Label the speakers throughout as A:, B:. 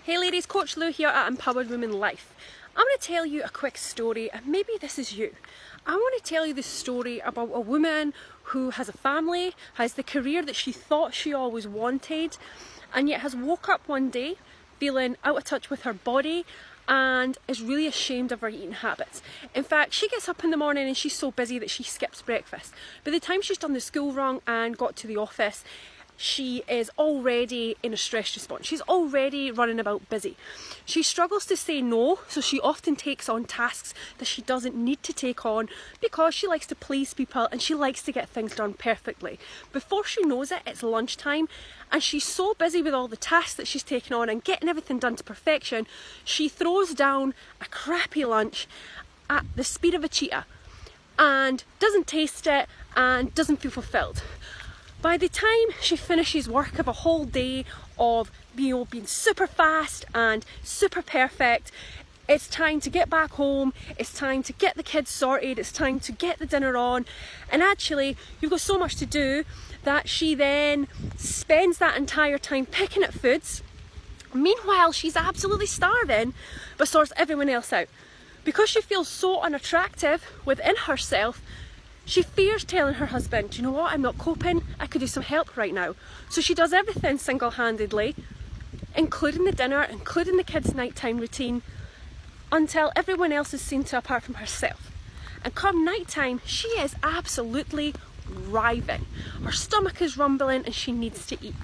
A: Hey ladies, Coach Lou here at Empowered Women Life. I'm going to tell you a quick story, and maybe this is you. I want to tell you the story about a woman who has a family, has the career that she thought she always wanted, and yet has woke up one day feeling out of touch with her body and is really ashamed of her eating habits. In fact, she gets up in the morning and she's so busy that she skips breakfast. By the time she's done the school run and got to the office, she is already in a stress response. She's already running about busy. She struggles to say no, so she often takes on tasks that she doesn't need to take on because she likes to please people and she likes to get things done perfectly. Before she knows it, it's lunchtime, and she's so busy with all the tasks that she's taken on and getting everything done to perfection, she throws down a crappy lunch at the speed of a cheetah and doesn't taste it and doesn't feel fulfilled. By the time she finishes work of a whole day of being super fast and super perfect, it's time to get back home, it's time to get the kids sorted, it's time to get the dinner on, and actually you've got so much to do that she then spends that entire time picking at foods. Meanwhile, she's absolutely starving but sorts everyone else out. Because she feels so unattractive within herself, she fears telling her husband, "Do you know what, I'm not coping, I could do some help right now." So she does everything single-handedly, including the dinner, including the kids' nighttime routine, until everyone else is seen to apart from herself. And come nighttime, she is absolutely writhing. Her stomach is rumbling and she needs to eat.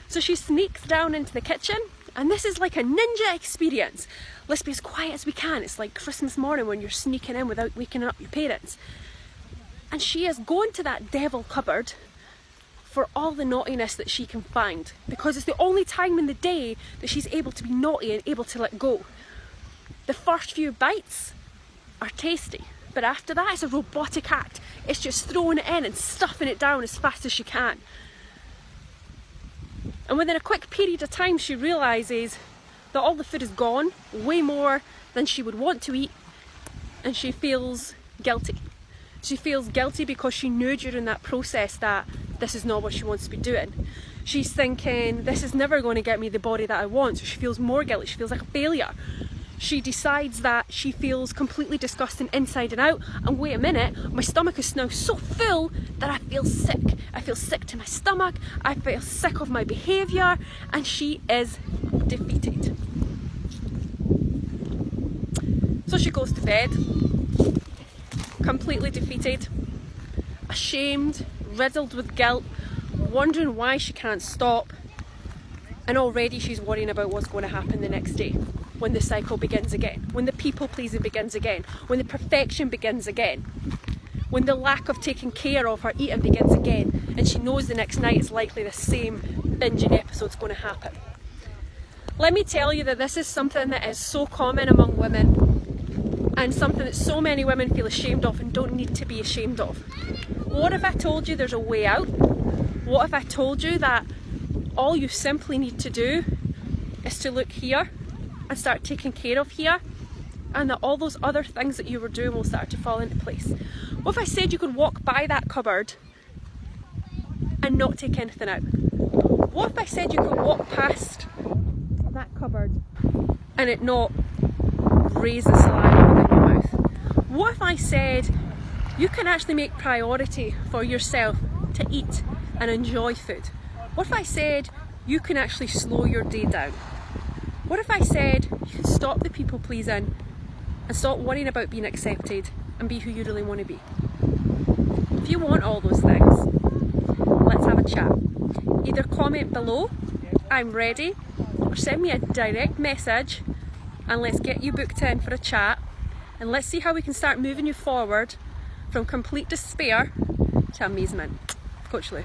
A: So she sneaks down into the kitchen, and this is like a ninja experience. Let's be as quiet as we can. It's like Christmas morning when you're sneaking in without waking up your parents. And she is going to that devil cupboard for all the naughtiness that she can find, because it's the only time in the day that she's able to be naughty and able to let go. The first few bites are tasty, but after that it's a robotic act. It's just throwing it in and stuffing it down as fast as she can. And within a quick period of time she realises that all the food is gone, way more than she would want to eat, and she feels guilty. She feels guilty because she knew during that process that this is not what she wants to be doing. She's thinking, this is never going to get me the body that I want, so she feels more guilty, she feels like a failure. She decides that she feels completely disgusting inside and out, and wait a minute, my stomach is now so full that I feel sick. I feel sick to my stomach, I feel sick of my behaviour, and she is defeated. So she goes to bed, completely defeated, ashamed, riddled with guilt, wondering why she can't stop, and already she's worrying about what's going to happen the next day, when the cycle begins again, when the people pleasing begins again, when the perfection begins again, when the lack of taking care of her eating begins again, and she knows the next night it's likely the same binging episode's going to happen. Let me tell you that this is something that is so common among women, and something that so many women feel ashamed of and don't need to be ashamed of. What if I told you there's a way out? What if I told you that all you simply need to do is to look here and start taking care of here, and that all those other things that you were doing will start to fall into place? What if I said you could walk by that cupboard and not take anything out? What if I said you could walk past that cupboard and it not raise the saliva within your mouth? What if I said you can actually make priority for yourself to eat and enjoy food? What if I said you can actually slow your day down? What if I said you can stop the people pleasing and stop worrying about being accepted and be who you really want to be? If you want all those things, let's have a chat. Either comment below, "I'm ready," or send me a direct message and let's get you booked in for a chat, and let's see how we can start moving you forward from complete despair to amazement. Coach Lou.